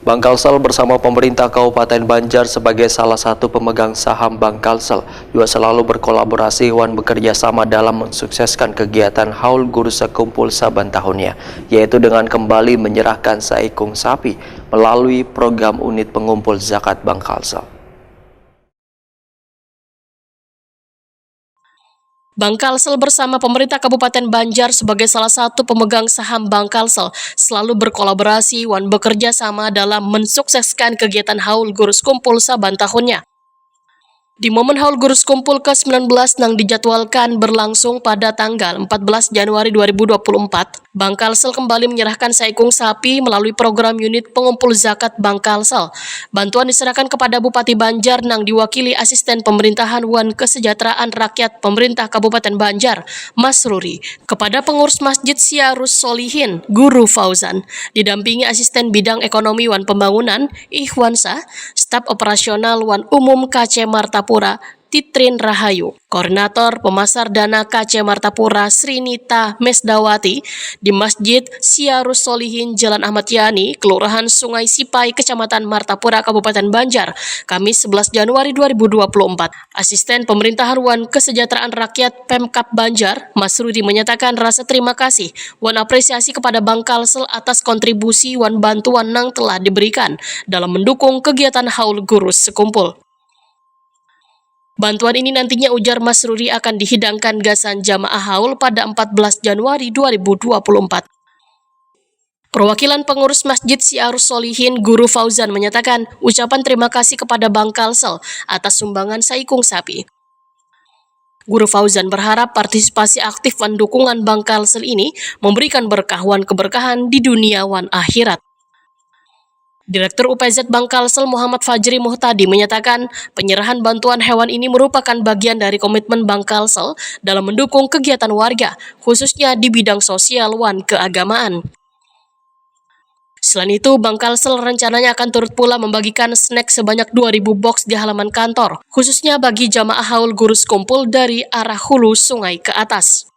Bank Kalsel bersama pemerintah Kabupaten Banjar sebagai salah satu pemegang saham Bank Kalsel juga selalu berkolaborasi dan bekerja sama dalam mensukseskan kegiatan Haul Guru Sekumpul saban tahunnya, yaitu dengan kembali menyerahkan seekung sapi melalui program unit pengumpul zakat Bank Kalsel. Bank Kalsel bersama pemerintah Kabupaten Banjar sebagai salah satu pemegang saham Bank Kalsel selalu berkolaborasi dan bekerja sama dalam mensukseskan kegiatan Haul Guru Sekumpul saban tahunnya. Di momen Haul Guru Sekumpul ke-19 yang dijadwalkan berlangsung pada tanggal 14 Januari 2024, Bank Kalsel kembali menyerahkan seekung sapi melalui program unit pengumpul zakat Bank Kalsel. Bantuan diserahkan kepada Bupati Banjar yang diwakili Asisten Pemerintahan dan Kesejahteraan Rakyat Pemerintah Kabupaten Banjar, Mas Ruri, kepada pengurus Masjid Syarus Solihin, Guru Fauzan, didampingi Asisten Bidang Ekonomi dan Pembangunan, Ikhwansa, Staf Operasional dan Umum KC Martapura, Titrin Rahayu, Koordinator Pemasar Dana KC Martapura Srinita Mesdawati, di Masjid Syarus Solihin Jalan Ahmad Yani, Kelurahan Sungai Sipai, Kecamatan Martapura, Kabupaten Banjar, Kamis 11 Januari 2024. Asisten Pemerintahan dan Kesejahteraan Rakyat Pemkab Banjar, Mas Rudi, menyatakan rasa terima kasih dan apresiasi kepada Bank Kalsel atas kontribusi dan bantuan yang telah diberikan dalam mendukung kegiatan Haul Guru Sekumpul. Bantuan ini nantinya, ujar Mas Ruri, akan dihidangkan gasan jamaah haul pada 14 Januari 2024. Perwakilan pengurus Masjid Syarus Solihin, Guru Fauzan, menyatakan ucapan terima kasih kepada Bank Kalsel atas sumbangan seekung sapi. Guru Fauzan berharap partisipasi aktif dan dukungan Bank Kalsel ini memberikan berkah dan keberkahan di dunia dan akhirat. Direktur UPZ Bank Kalsel Muhammad Fajri Muhtadi menyatakan penyerahan bantuan hewan ini merupakan bagian dari komitmen Bank Kalsel dalam mendukung kegiatan warga, khususnya di bidang sosial dan keagamaan. Selain itu, Bank Kalsel rencananya akan turut pula membagikan snack sebanyak 2.000 box di halaman kantor, khususnya bagi jamaah Haul Guru Sekumpul dari arah hulu sungai ke atas.